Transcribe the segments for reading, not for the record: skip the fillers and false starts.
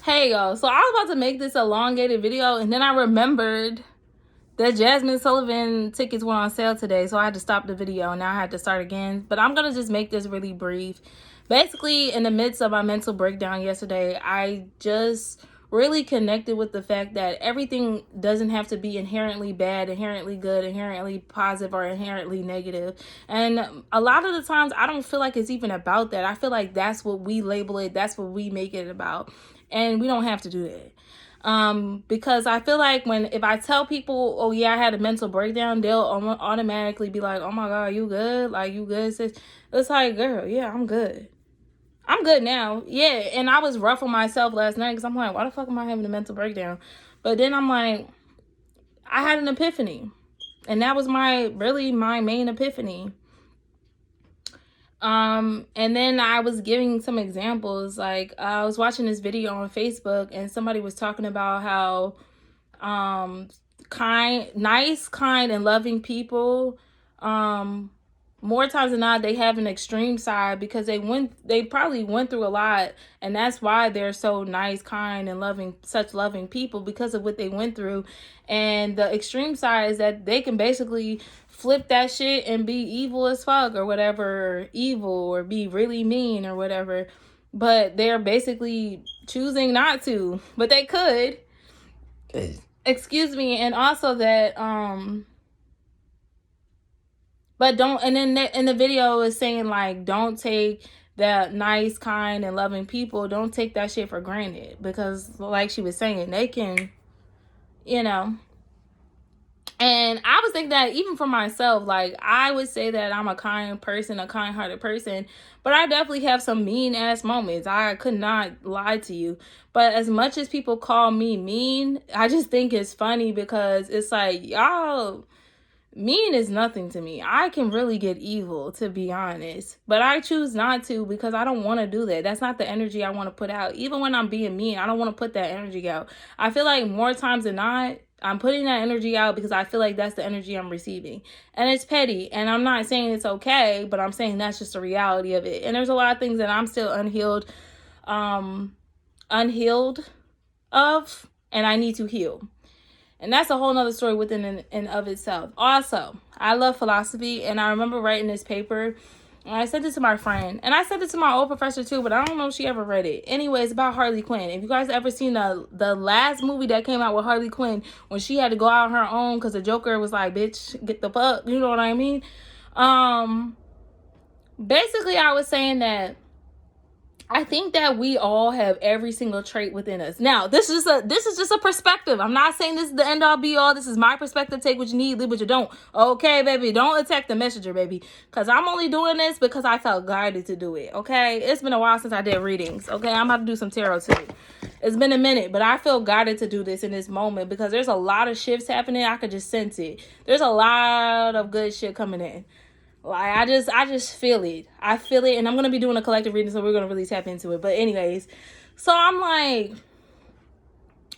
Hey y'all, so I was about to make this elongated video and then I remembered that Jazmine Sullivan tickets were on sale today, so I had to stop the video and now I had to start again. But I'm gonna just make this really brief. Basically, in the midst of my mental breakdown yesterday, I just really connected with the fact that everything doesn't have to be inherently bad, inherently good, inherently positive, or inherently negative. And a lot of the times I don't feel like it's even about that. I feel like that's what we label it, that's what we make it about. And we don't have to do that. Because I feel like if I tell people, oh yeah, I had a mental breakdown, they'll automatically be like, oh my God, you good? Like, you good, sis? It's like, girl, yeah, I'm good. I'm good now. Yeah, and I was rough on myself last night because I'm like, why the fuck am I having a mental breakdown? But then I'm like, I had an epiphany. And that was my main epiphany. And then I was giving some examples. Like, I was watching this video on Facebook and somebody was talking about how nice, kind, and loving people, more times than not, they have an extreme side because they probably went through a lot, and that's why they're so nice, kind, and loving, such loving people, because of what they went through. And the extreme side is that they can basically flip that shit and be evil as fuck or whatever, evil, or be really mean or whatever, but they're basically choosing not to, but they could. Excuse me. And also that but don't, and then in the video is saying like, don't take that nice, kind, and loving people, don't take that shit for granted, because like she was saying, they can, you know. And I was thinking that even for myself, like, I would say that I'm a kind person, a kind-hearted person, but I definitely have some mean-ass moments. I could not lie to you. But as much as people call me mean, I just think it's funny because it's like, y'all, mean is nothing to me. I can really get evil, to be honest. But I choose not to because I don't want to do that. That's not the energy I want to put out. Even when I'm being mean, I don't want to put that energy out. I feel like more times than not, I'm putting that energy out because I feel like that's the energy I'm receiving. And it's petty. And I'm not saying it's okay, but I'm saying that's just the reality of it. And there's a lot of things that I'm still unhealed of, and I need to heal. And that's a whole nother story within and of itself. Also, I love philosophy, and I remember writing this paper, and I sent it to my friend, and I sent it to my old professor too, but I don't know if she ever read it. Anyway, it's about Harley Quinn. If you guys ever seen the last movie that came out with Harley Quinn, when she had to go out on her own because the Joker was like, bitch, get the fuck, you know what I mean? Basically, I was saying that I think that we all have every single trait within us. Now, this is just a perspective. I'm not saying this is the end all be all. This is my perspective. Take what you need, leave what you don't. Okay, baby, don't attack the messenger, baby. Because I'm only doing this because I felt guided to do it. Okay, it's been a while since I did readings. Okay, I'm about to do some tarot too. It's been a minute, but I feel guided to do this in this moment because there's a lot of shifts happening. I could just sense it. There's a lot of good shit coming in. Like, I just feel it. I feel it, and I'm gonna be doing a collective reading, so we're gonna really tap into it. But anyways, so I'm like,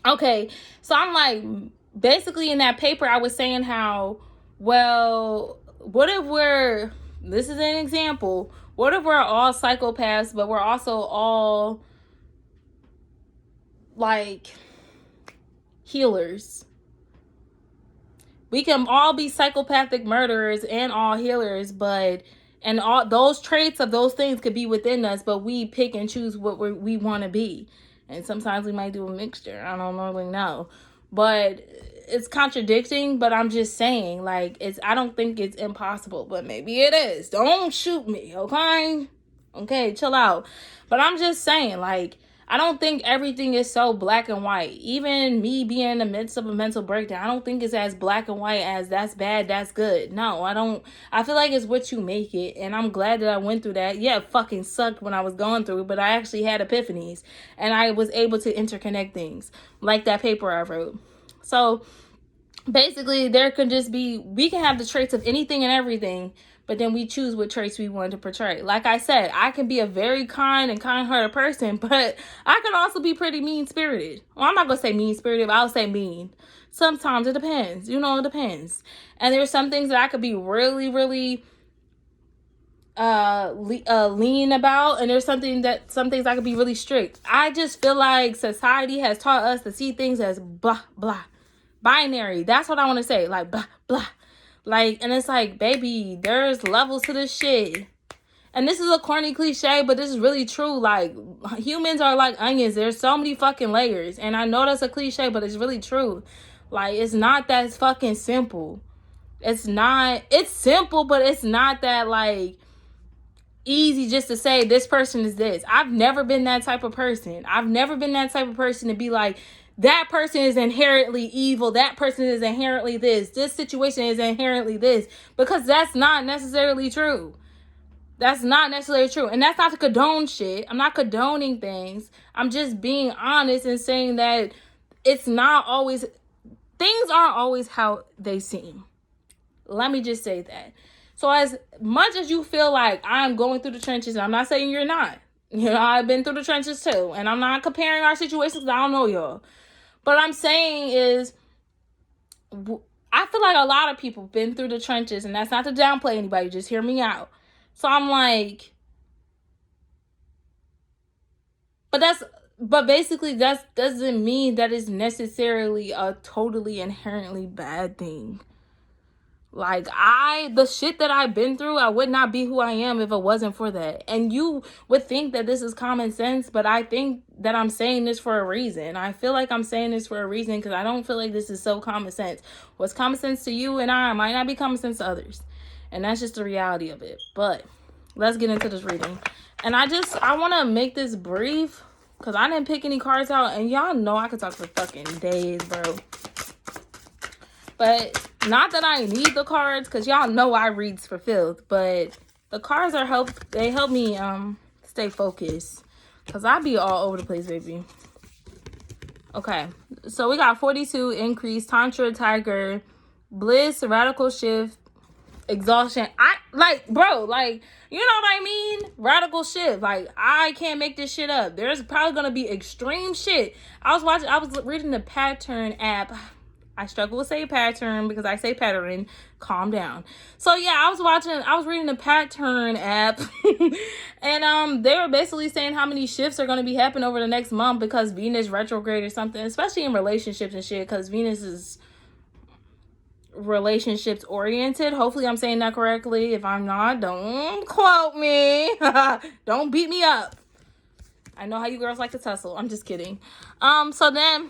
okay, so I'm like, basically in that paper, I was saying how, well, what if this is an example, what if we're all psychopaths, but we're also all like healers? We can all be psychopathic murderers and all healers, and all those traits of those things could be within us, but we pick and choose what we want to be. And sometimes we might do a mixture. I don't really know. But it's contradicting, but I'm just saying, like, I don't think it's impossible, but maybe it is. Don't shoot me, okay? Okay, chill out. But I'm just saying, like, I don't think everything is so black and white. Even me being in the midst of a mental breakdown, I don't think it's as black and white as that's bad, that's good. No, I don't. I feel like it's what you make it. And I'm glad that I went through that. Yeah, it fucking sucked when I was going through it, but I actually had epiphanies. And I was able to interconnect things. Like that paper I wrote. So basically, there could just be, we can have the traits of anything and everything, but then we choose what traits we want to portray. Like I said, I can be a very kind and kind-hearted person, but I can also be pretty mean-spirited. Well, I'm not going to say mean-spirited, but I'll say mean. Sometimes it depends. You know, it depends. And there's some things that I could be really, really lean about, and there's some things I could be really strict. I just feel like society has taught us to see things as blah blah, binary. That's what I want to say, like blah blah, like, and it's like, baby, there's levels to this shit. And this is a corny cliche, but this is really true. Like, humans are like onions. There's so many fucking layers. And I know that's a cliche, but it's really true. Like, it's not that fucking simple. It's not. It's simple, but it's not that, like, easy just to say this person is this. I've never been that type of person. I've never been that type of person to be like, that person is inherently evil. That person is inherently this. This situation is inherently this. Because that's not necessarily true. That's not necessarily true. And that's not to condone shit. I'm not condoning things. I'm just being honest and saying that it's not always, things aren't always how they seem. Let me just say that. So as much as you feel like I'm going through the trenches, I'm not saying you're not. You know, I've been through the trenches too. And I'm not comparing our situations because I don't know y'all. But I'm saying is, I feel like a lot of people been through the trenches, and that's not to downplay anybody. Just hear me out. So I'm like, but basically that doesn't mean that it's necessarily a totally inherently bad thing. Like, the shit that I've been through, I would not be who I am if it wasn't for that. And you would think that this is common sense, but I think that I'm saying this for a reason. I feel like I'm saying this for a reason because I don't feel like this is so common sense. What's common sense to you and I might not be common sense to others. And that's just the reality of it. But let's get into this reading. And I want to make this brief because I didn't pick any cards out. And y'all know I could talk for fucking days, bro. But not that I need the cards, because y'all know I reads for filth. But the cards they help me stay focused. Because I be all over the place, baby. Okay. So we got 42, increase, Tantra, Tiger, Bliss, Radical Shift, Exhaustion. Bro, like, you know what I mean? Radical shift. Like, I can't make this shit up. There's probably gonna be extreme shit. I was reading the Pattern app. I struggle with saying pattern because I say pattern. Calm down. So yeah, I was reading the Pattern app and they were basically saying how many shifts are going to be happening over the next month because Venus retrograde or something, especially in relationships and shit, because Venus is relationships oriented. Hopefully I'm saying that correctly. If I'm not, don't quote me. Don't beat me up. I know how you girls like to tussle. I'm just kidding. So then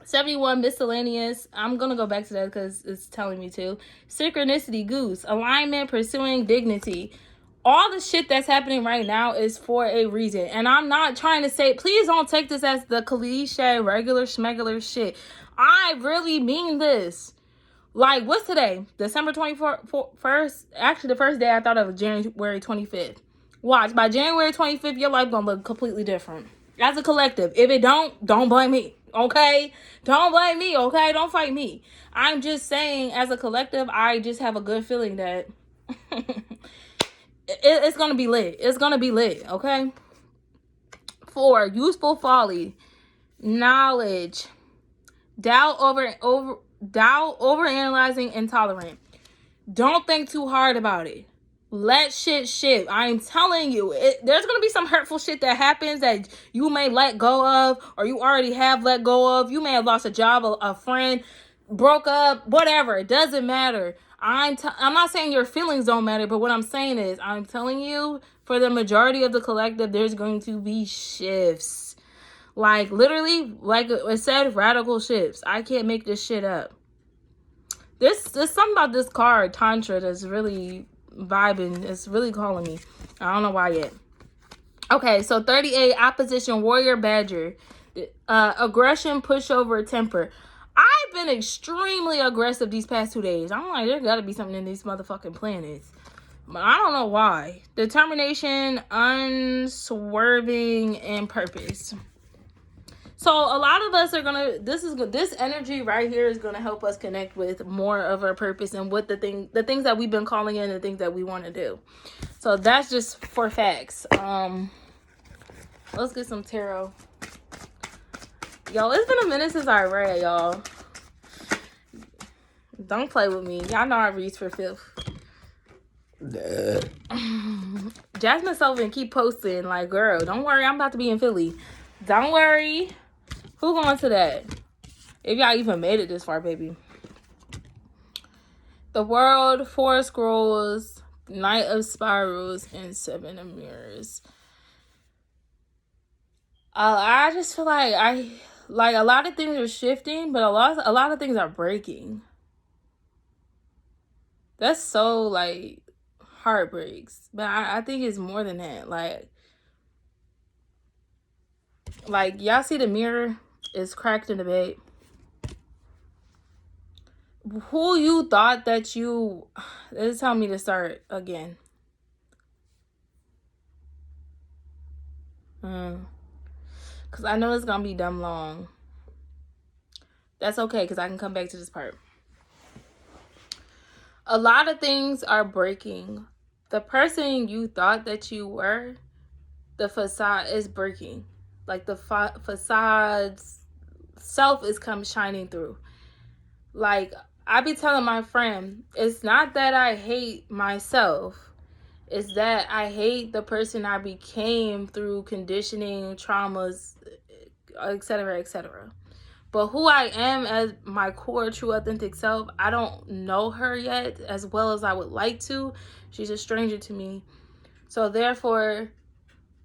71, miscellaneous. I'm gonna go back to that because it's telling me to. Synchronicity, goose, alignment, pursuing dignity. All the shit that's happening right now is for a reason. And I'm not trying to say, please don't take this as the cliche, regular schmegular shit. I really mean this. Like, what's today? December 21st? Actually, the first day I thought of January 25th. Watch, by January 25th, your life gonna look completely different. As a collective. If it don't blame me. Okay? Don't blame me, okay? Don't fight me. I'm just saying, as a collective, I just have a good feeling that it's gonna be lit. It's gonna be lit, okay? 4, useful folly. Knowledge. Doubt, overanalyzing, intolerant. Don't think too hard about it. Let shit shift. I'm telling you, there's going to be some hurtful shit that happens that you may let go of, or you already have let go of. You may have lost a job, a friend, broke up, whatever. It doesn't matter. I'm not saying your feelings don't matter, but what I'm saying is, I'm telling you, for the majority of the collective, there's going to be shifts. Like, literally, like it said, radical shifts. I can't make this shit up. There's something about this card, Tantra, that's really vibing. It's really calling me. I don't know why yet. Okay, so 38, opposition, warrior, badger. Aggression, pushover, temper. I've been extremely aggressive these past 2 days. I'm like, there's got to be something in these motherfucking planets. But I don't know why. Determination, unswerving, and purpose. So a lot of us are gonna. This energy right here is gonna help us connect with more of our purpose and what the things that we've been calling in, the things that we want to do. So that's just for facts. Let's get some tarot. Yo, it's been a minute since I read, y'all. Don't play with me. Y'all know I read for filth. Jasmine Sullivan keep posting like, girl, don't worry, I'm about to be in Philly. Don't worry. Who going to that? If y'all even made it this far, baby. The World, Four Scrolls, Knight of Spirals, and Seven of Mirrors. I just feel like a lot of things are shifting, but a lot of things are breaking. That's so like heartbreaks, but I think it's more than that. Like y'all see the mirror is cracked in the bed. Who you thought that you? It's telling me to start again. Cause I know it's gonna be dumb long. That's okay, cause I can come back to this part. A lot of things are breaking. The person you thought that you were, the facade is breaking. Like the facade's self is shining through. Like I be telling my friend, it's not that I hate myself. It's that I hate the person I became through conditioning, traumas, etc., etc. But who I am as my core, true, authentic self, I don't know her yet as well as I would like to. She's a stranger to me. So therefore,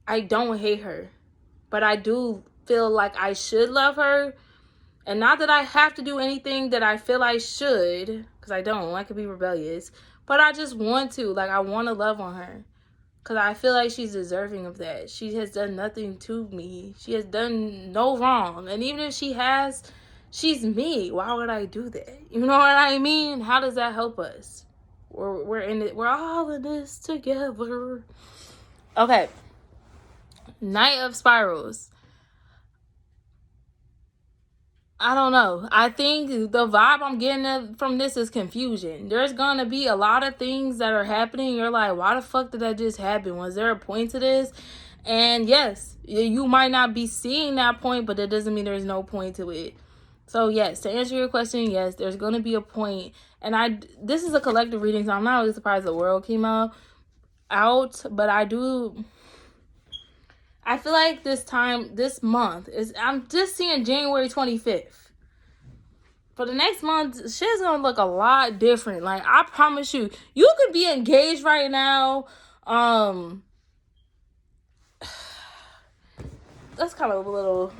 I don't hate her. But I do feel like I should love her. And not that I have to do anything that I feel I should, because I don't. I could be rebellious. But I just want to. Like, I want to love on her. Because I feel like she's deserving of that. She has done nothing to me. She has done no wrong. And even if she has, she's me. Why would I do that? You know what I mean? How does that help us? We're in it. We're all in this together. Okay. Knight of Spirals. I don't know. I think the vibe I'm getting from this is confusion. There's gonna be a lot of things that are happening. You're like, why the fuck did that just happen? Was there a point to this? And yes, you might not be seeing that point, but that doesn't mean there's no point to it. So yes, to answer your question, yes, there's gonna be a point. And this is a collective reading, so I'm not really surprised the world came out. But I feel like this month I'm just seeing January 25th. For the next month, shit's gonna look a lot different. Like, I promise you, you could be engaged right now. That's kind of a little.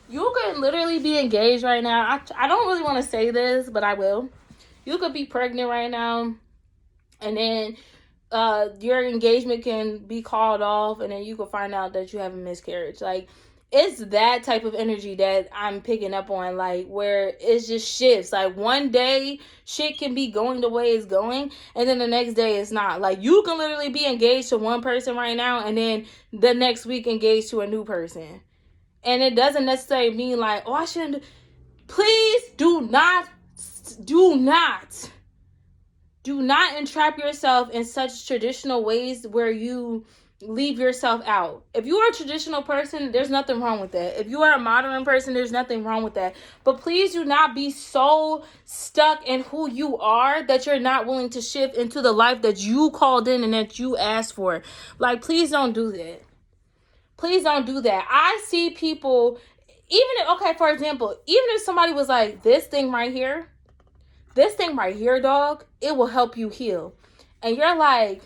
You could literally be engaged right now. I don't really want to say this, but I will. You could be pregnant right now, and then your engagement can be called off, and then you can find out that you have a miscarriage. Like, it's that type of energy that I'm picking up on, like, where it just shifts. Like, one day shit can be going the way it's going, and then the next day it's not. Like, you can literally be engaged to one person right now, and then the next week engaged to a new person. And it doesn't necessarily mean like, oh, I shouldn't. Please do not entrap yourself in such traditional ways where you leave yourself out. If you are a traditional person, there's nothing wrong with that. If you are a modern person, there's nothing wrong with that. But please do not be so stuck in who you are that you're not willing to shift into the life that you called in and that you asked for. Like, please don't do that. Please don't do that. I see people, for example, even if somebody was like, this thing right here, dog, it will help you heal. And you're like,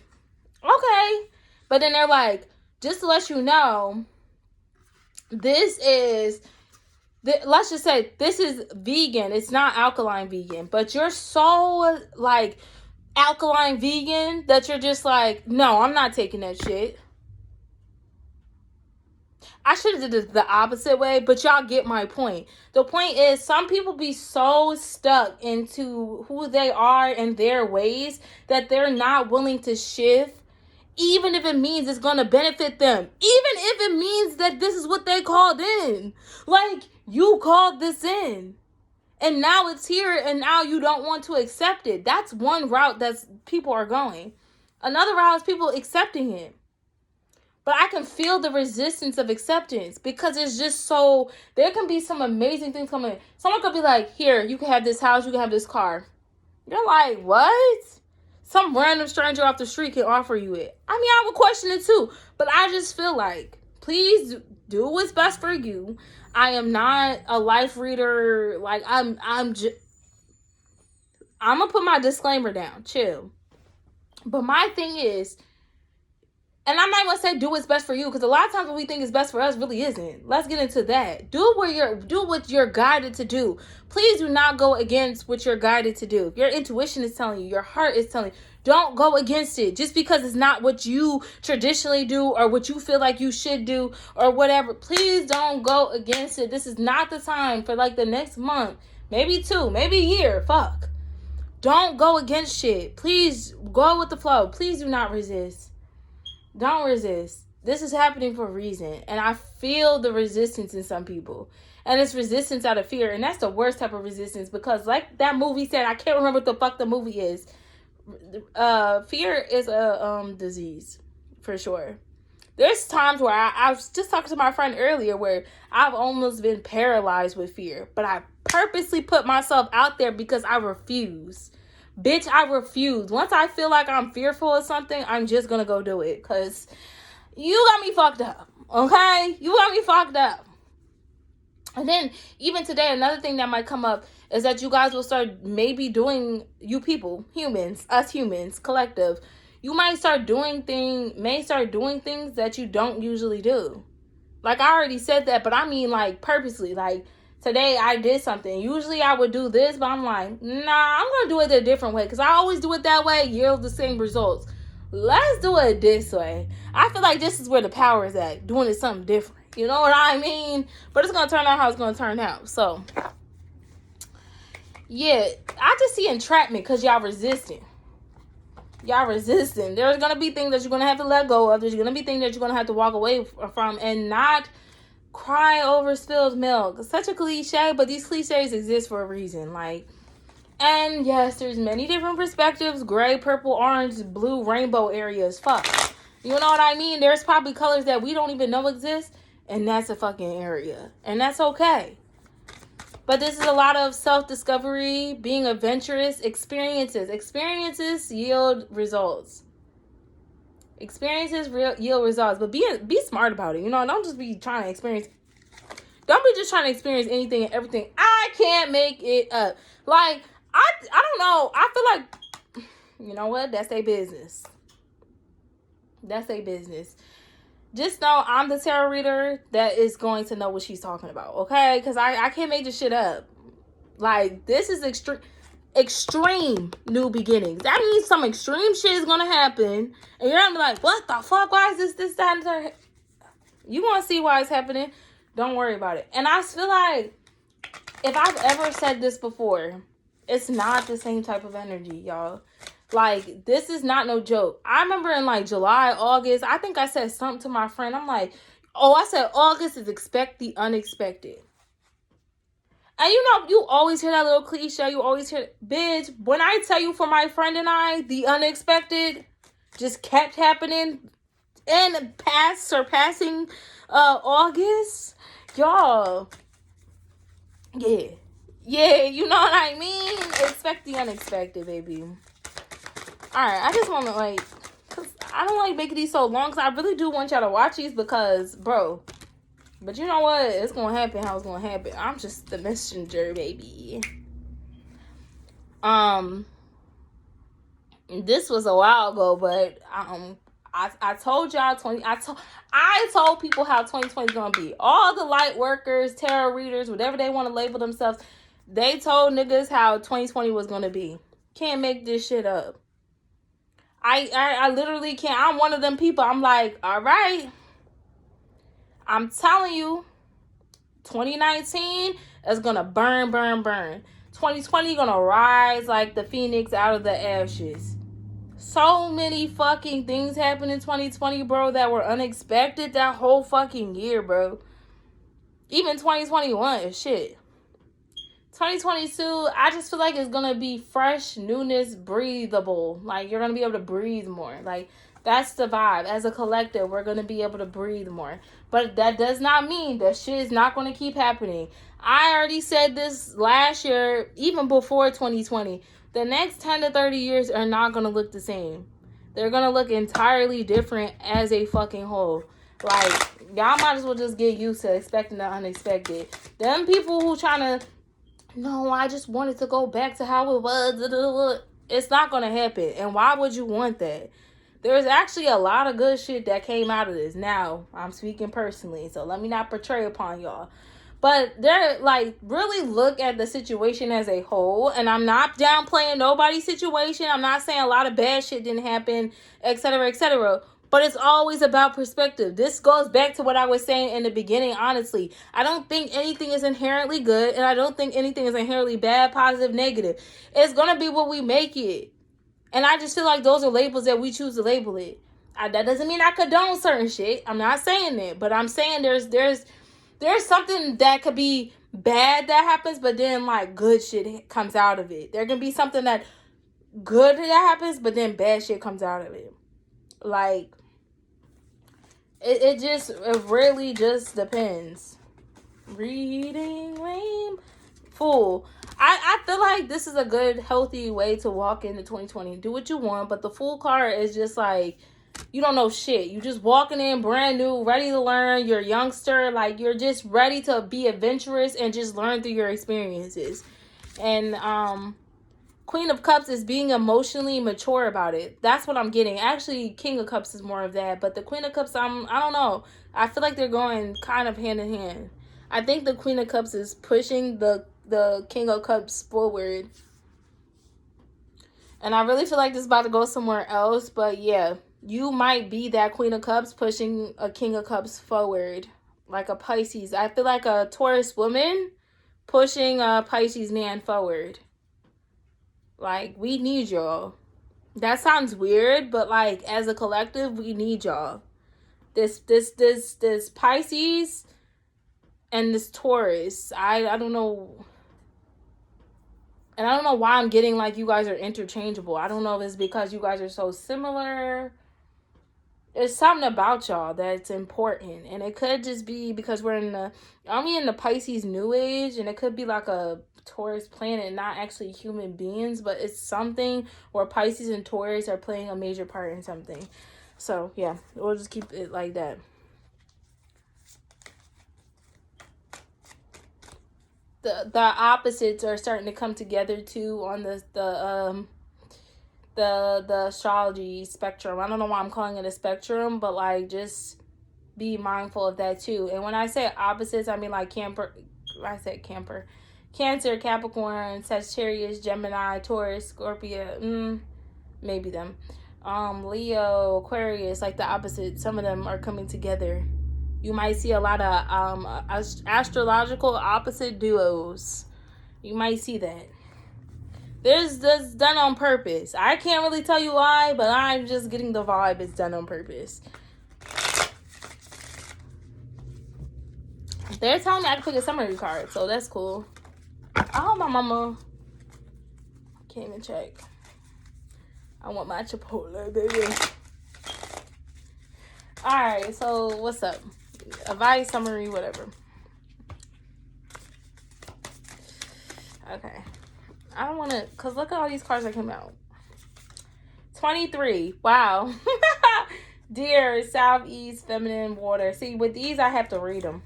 okay. But then they're like, just to let you know, let's just say this is vegan. It's not alkaline vegan. But you're so like alkaline vegan that you're just like, no, I'm not taking that shit. I should have did it the opposite way, but y'all get my point. The point is, some people be so stuck into who they are and their ways that they're not willing to shift, even if it means it's going to benefit them. Even if it means that this is what they called in. Like, you called this in. And now it's here, and now you don't want to accept it. That's one route that people are going. Another route is people accepting it. But I can feel the resistance of acceptance because it's just so, there can be some amazing things coming. Someone could be like, here, you can have this house, you can have this car. You're like, what? some random stranger off the street can offer you it. I mean, I would question it too. But I just feel like, please do what's best for you. I am not a life reader. Like, I'm gonna put my disclaimer down. Chill. But my thing is, and I'm not going to say do what's best for you, because a lot of times what we think is best for us really isn't. Let's get into that. Do what you're guided to do. Please do not go against what you're guided to do. If your intuition is telling you, your heart is telling you, don't go against it just because it's not what you traditionally do or what you feel like you should do or whatever. Please don't go against it. This is not the time for like the next month, maybe 2, maybe a year. Fuck. Don't go against shit. Please go with the flow. Please do not resist. Don't resist. This is happening for a reason. And I feel the resistance in some people. And it's resistance out of fear. And that's the worst type of resistance. Because like that movie said, I can't remember what the fuck the movie is. Fear is a disease. For sure. There's times where I was just talking to my friend earlier where I've almost been paralyzed with fear. But I purposely put myself out there because I refuse. Bitch, I refuse. Once I feel like I'm fearful of something, I'm just gonna go do it. Because you got me fucked up. Okay? You got me fucked up. And then, even today, another thing that might come up is that you guys will start maybe doing, you people, humans, us humans, collective, you might start doing things that you don't usually do. Like, I already said that, but I mean, like, purposely. Like, today I did something. Usually I would do this, but I'm like, nah, I'm going to do it a different way. Because I always do it that way, yield the same results. Let's do it this way. I feel like this is where the power is at. Doing it something different. You know what I mean? But it's going to turn out how it's going to turn out. So, yeah. I just see entrapment because y'all resisting. Y'all resisting. There's going to be things that you're going to have to let go of. There's going to be things that you're going to have to walk away from and not cry over spilled milk. It's such a cliche, but these cliches exist for a reason. Like, and yes, there's many different perspectives. Gray, purple, orange, blue, rainbow areas. Fuck. You know what I mean? There's probably colors that we don't even know exist, and that's a fucking area. And that's okay. But this is a lot of self-discovery, being adventurous, experiences. Experiences yield results. Experiences yield results, but be smart about it. You know, don't just be trying to experience. Don't be just trying to experience anything and everything. I can't make it up. Like, I don't know. I feel like, you know what? That's their business. That's their business. Just know I'm the tarot reader that is going to know what she's talking about, okay? Because I can't make this shit up. Like, this is extreme new beginnings. That means some extreme shit is gonna happen, and you're gonna be like, what the fuck? Why is this, that, and that? You wanna see why it's happening? Don't worry about it. And I feel like if I've ever said this before, it's not the same type of energy, y'all. Like, this is not no joke. I remember in like July, August, I think I said something to my friend. I'm like, oh, I said August is expect the unexpected. And you know, you always hear that little cliche. You always hear, bitch, when I tell you for my friend and I, the unexpected just kept happening and surpassing August. Y'all. Yeah. Yeah, you know what I mean? Expect the unexpected, baby. Alright, I just want to like, cause I don't like making these so long, because I really do want y'all to watch these because, bro. But you know what? It's going to happen how it's going to happen. I'm just the messenger, baby. This was a while ago, but I told y'all I told people how 2020 is going to be. All the light workers, tarot readers, whatever they want to label themselves, they told niggas how 2020 was going to be. Can't make this shit up. I literally can't. I'm one of them people. I'm like, all right. I'm telling you, 2019 is going to burn. 2020 going to rise like the phoenix out of the ashes. So many fucking things happened in 2020, bro, that were unexpected that whole fucking year, bro. Even 2021, shit. 2022, I just feel like it's going to be fresh, newness, breathable. Like, you're going to be able to breathe more. Like, that's the vibe. As a collective, we're going to be able to breathe more. But that does not mean that shit is not going to keep happening. I already said this last year, even before 2020. the next 10 to 30 years are not going to look the same. They're going to look entirely different as a fucking whole. Like, y'all might as well just get used to expecting the unexpected. Them people who trying to, no, I just wanted to go back to how it was. It's not going to happen. And why would you want that? There's actually a lot of good shit that came out of this. Now, I'm speaking personally, so let me not portray upon y'all. But they're like, really look at the situation as a whole. And I'm not downplaying nobody's situation. I'm not saying a lot of bad shit didn't happen, etc., etc. But it's always about perspective. This goes back to what I was saying in the beginning, honestly. I don't think anything is inherently good, and I don't think anything is inherently bad, positive, negative. It's going to be what we make it. And I just feel like those are labels that we choose to label it. That doesn't mean I condone certain shit. I'm not saying that. But I'm saying there's something that could be bad that happens, but then like good shit comes out of it. There can be something that good that happens, but then bad shit comes out of it. Like, it really just depends. Reading lame. Fool. I feel like this is a good, healthy way to walk into 2020. Do what you want, but the Fool card is just like, you don't know shit. You just walking in brand new, ready to learn. You're a youngster. Like, you're just ready to be adventurous and just learn through your experiences. And Queen of Cups is being emotionally mature about it. That's what I'm getting. Actually, King of Cups is more of that. But the Queen of Cups, I don't know. I feel like they're going kind of hand in hand. I think the Queen of Cups is pushing the King of Cups forward. And I really feel like this is about to go somewhere else. But yeah, you might be that Queen of Cups pushing a King of Cups forward. Like a Pisces. I feel like a Taurus woman pushing a Pisces man forward. Like, we need y'all. That sounds weird, but like, as a collective, we need y'all. This Pisces and this Taurus, I don't know. And I don't know why I'm getting like you guys are interchangeable. I don't know if it's because you guys are so similar. There's something about y'all that's important. And it could just be because we're in the Pisces new age. And it could be like a Taurus planet, not actually human beings. But it's something where Pisces and Taurus are playing a major part in something. So, yeah. We'll just keep it like that. The opposites are starting to come together too on the astrology spectrum. I don't know why I'm calling it a spectrum, but like, just be mindful of that too. And when I say opposites, I mean like Cancer, Capricorn, Sagittarius, Gemini, Taurus, Scorpio, maybe them, Leo, Aquarius, like the opposite. Some of them are coming together. You might see a lot of astrological opposite duos. You might see that. This done on purpose. I can't really tell you why, but I'm just getting the vibe it's done on purpose. They're telling me I can pick a summary card, so that's cool. I hope my mama came and check. I want my Chipotle, baby. Alright, so what's up? Advice, summary, whatever. Okay. I don't want to, because look at all these cards that came out. 23. Wow. Deer, Southeast, Feminine, Water. See, with these, I have to read them.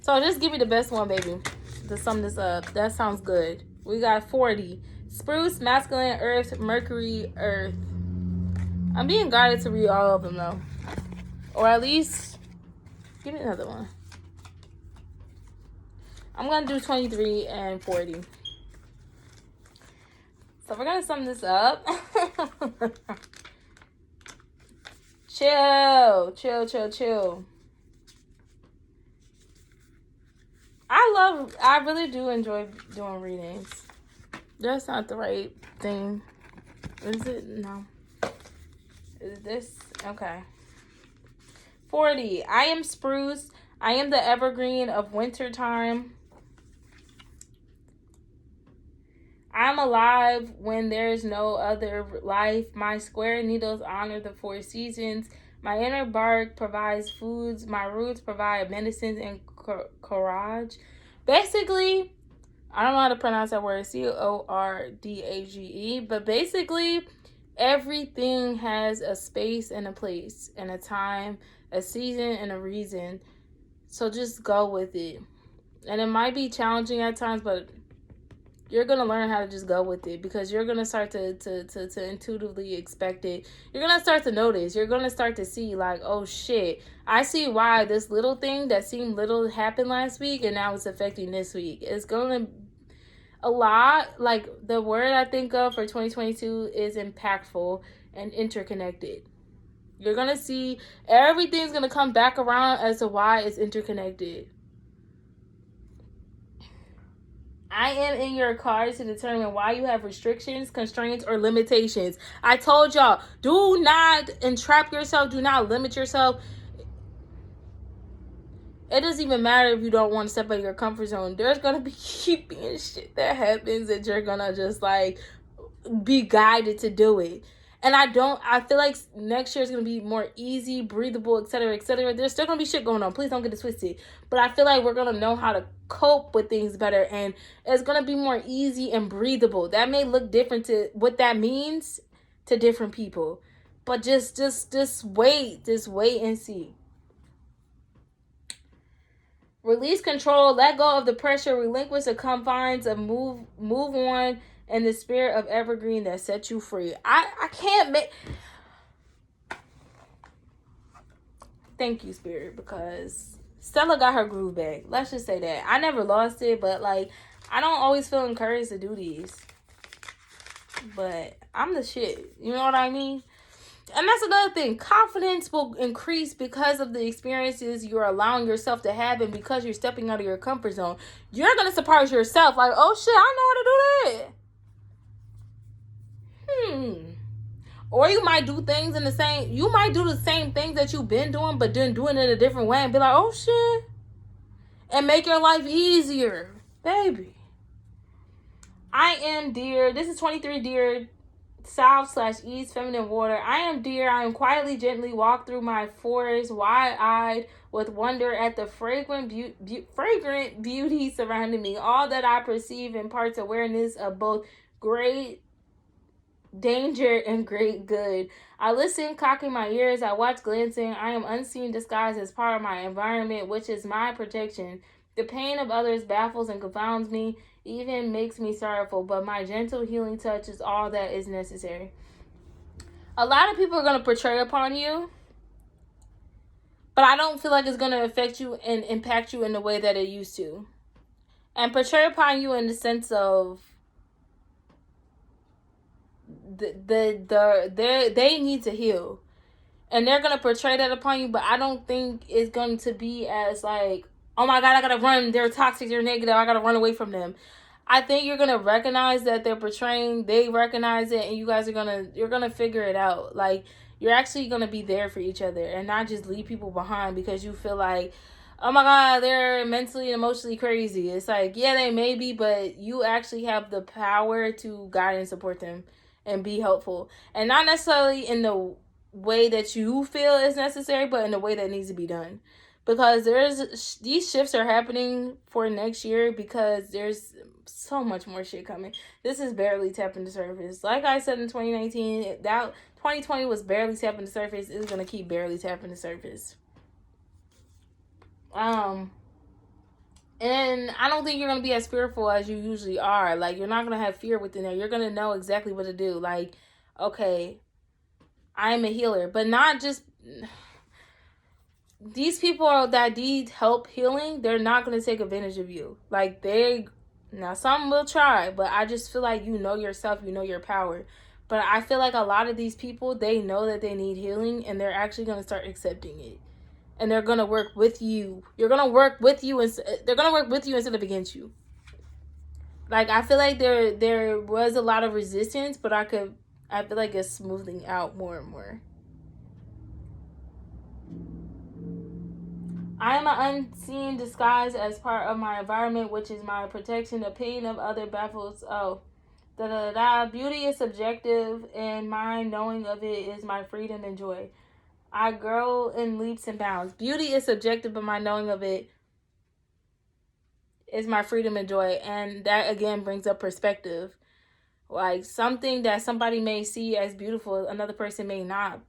So just give me the best one, baby, to sum this up. That sounds good. We got 40. Spruce, Masculine, Earth, Mercury, Earth. I'm being guided to read all of them, though. Or at least, give me another one. I'm going to do 23 and 40. So we're going to sum this up. Chill. I really do enjoy doing readings. That's not the right thing. Is it? No. Is this? Okay. 40. I am spruce. I am the evergreen of winter time. I'm alive when there's no other life. My square needles honor the 4 seasons. My inner bark provides foods. My roots provide medicines and courage. Basically, I don't know how to pronounce that word, Cordage, but basically everything has a space and a place and a time, a season and a reason. So just go with it. And it might be challenging at times, but you're going to learn how to just go with it, because you're going to start to intuitively expect it. You're going to start to notice. You're going to start to see, like, oh shit, I see why this little thing that seemed little happened last week and now it's affecting this week. It's going to a lot, like the word I think of for 2022 is impactful and interconnected. You're going to see everything's going to come back around as to why it's interconnected. I am in your cards to determine why you have restrictions, constraints, or limitations. I told y'all, do not entrap yourself. Do not limit yourself. It doesn't even matter if you don't want to step out of your comfort zone. There's going to be being shit that happens that you're going to just like be guided to do it. And I feel like next year is going to be more easy, breathable, etc., etc. There's still going to be shit going on. Please don't get it twisted. But I feel like we're going to know how to cope with things better. And it's going to be more easy and breathable. That may look different to what that means to different people. But just wait. Just wait and see. Release control. Let go of the pressure. Relinquish the confines of move on. And the spirit of evergreen that sets you free. I can't make... Thank you, Spirit, because Stella got her groove back. Let's just say that. I never lost it, but like, I don't always feel encouraged to do these. But I'm the shit. You know what I mean? And that's another thing. Confidence will increase because of the experiences you're allowing yourself to have, and because you're stepping out of your comfort zone. You're going to surprise yourself. Like, oh shit, I know how to do that. Or you might do things you might do the same things that you've been doing, but then doing it a different way and be like, oh shit. And make your life easier. Baby. I am dear. This is 23 dear. South/East feminine water. I am dear. I am quietly, gently walk through my forest, wide-eyed with wonder at the fragrant beauty surrounding me. All that I perceive imparts awareness of both great danger and great good. I listen, cocking my ears. I watch, glancing. I am unseen, disguised as part of my environment, which is my protection. The pain of others baffles and confounds me, even makes me sorrowful, but my gentle healing touch is all that is necessary. A lot of people are going to portray upon you, but I don't feel like it's going to affect you and impact you in the way that it used to. And portray upon you in the sense of they need to heal. And they're going to portray that upon you, but I don't think it's going to be as like, oh my God, I gotta run. They're toxic. They're negative. I gotta run away from them. I think you're gonna recognize that they're portraying. They recognize it, and you guys you're gonna figure it out. Like, you're actually gonna be there for each other and not just leave people behind because you feel like, oh my God, they're mentally and emotionally crazy. It's like, yeah, they may be, but you actually have the power to guide and support them and be helpful, and not necessarily in the way that you feel is necessary, but in the way that needs to be done. Because these shifts are happening for next year because there's so much more shit coming. This is barely tapping the surface. Like I said in 2019, that 2020 was barely tapping the surface. It's gonna keep barely tapping the surface. And I don't think you're gonna be as fearful as you usually are. Like, you're not gonna have fear within there. You're gonna know exactly what to do. Like, okay, I am a healer, but not just. These people that need help healing, they're not going to take advantage of you. Like, now some will try, but I just feel like you know yourself, you know your power. But I feel like a lot of these people, they know that they need healing, and they're actually going to start accepting it. And they're going to work with you. You're going to work with you, and they're going to work with you instead of against you. Like, I feel like there was a lot of resistance, but I feel like it's smoothing out more and more. I am an unseen disguise as part of my environment, which is my protection. The pain of other baffles. Beauty is subjective, and my knowing of it is my freedom and joy. I grow in leaps and bounds. Beauty is subjective, but my knowing of it is my freedom and joy. And that again brings up perspective. Like something that somebody may see as beautiful, another person may not.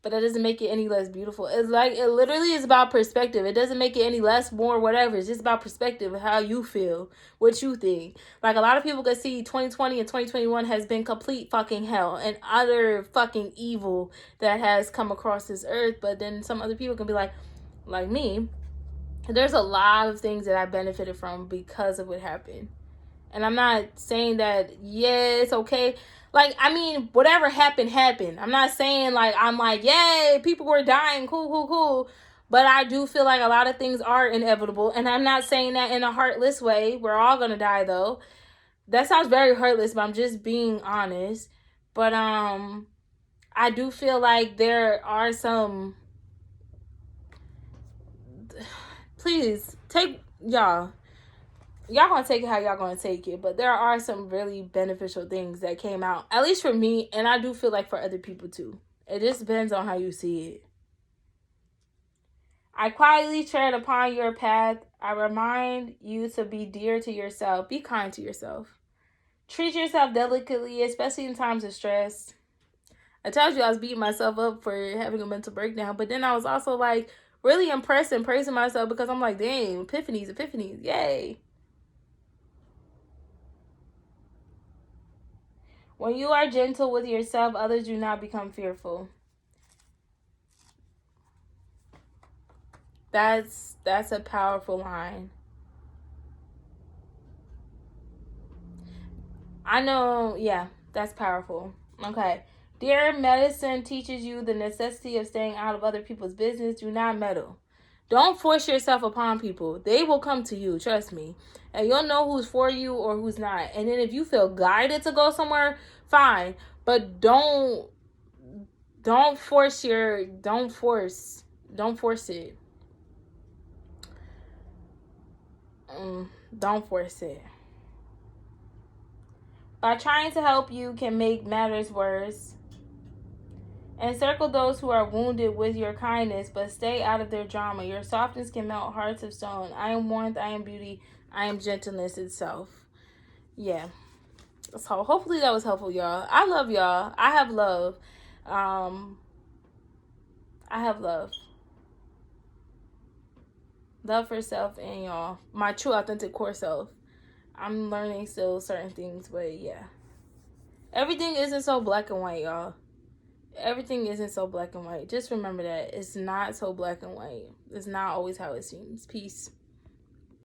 But that doesn't make it any less beautiful. It's like, it literally is about perspective. It doesn't make it any less, more, whatever. It's just about perspective, how you feel, what you think. Like, a lot of people could see 2020 and 2021 has been complete fucking hell and utter fucking evil that has come across this earth. But then some other people can be like me, there's a lot of things that I benefited from because of what happened. And I'm not saying that, yeah, it's okay. Like, I mean, whatever happened, happened. I'm not saying, like, I'm like, yay, people were dying, cool. But I do feel like a lot of things are inevitable. And I'm not saying that in a heartless way. We're all going to die, though. That sounds very heartless, but I'm just being honest. But I do feel like there are some... Please, take... Y'all gonna take it how y'all gonna take it, but there are some really beneficial things that came out, at least for me, and I do feel like for other people too. It just depends on how you see it. I quietly tread upon your path. I remind you to be dear to yourself. Be kind to yourself. Treat yourself delicately, especially in times of stress. I told you I was beating myself up for having a mental breakdown, but then I was also like really impressed and praising myself because I'm like, dang, epiphanies, yay. When you are gentle with yourself, others do not become fearful. That's a powerful line. I know, yeah, that's powerful. Okay. Dear medicine teaches you the necessity of staying out of other people's business. Do not meddle. Don't force yourself upon people. They will come to you, trust me. And you'll know who's for you or who's not. And then if you feel guided to go somewhere, fine. But don't force it. Don't force it. By trying to help you can make matters worse. Encircle those who are wounded with your kindness, but stay out of their drama. Your softness can melt hearts of stone. I am warmth, I am beauty, I am gentleness itself. Yeah. So hopefully that was helpful, y'all. I love y'all. I have love. I have love. Love for self and y'all. My true, authentic core self. I'm learning still certain things, but yeah. Everything isn't so black and white, y'all. Everything isn't so black and white. Just remember that. It's not so black and white. It's not always how it seems. Peace.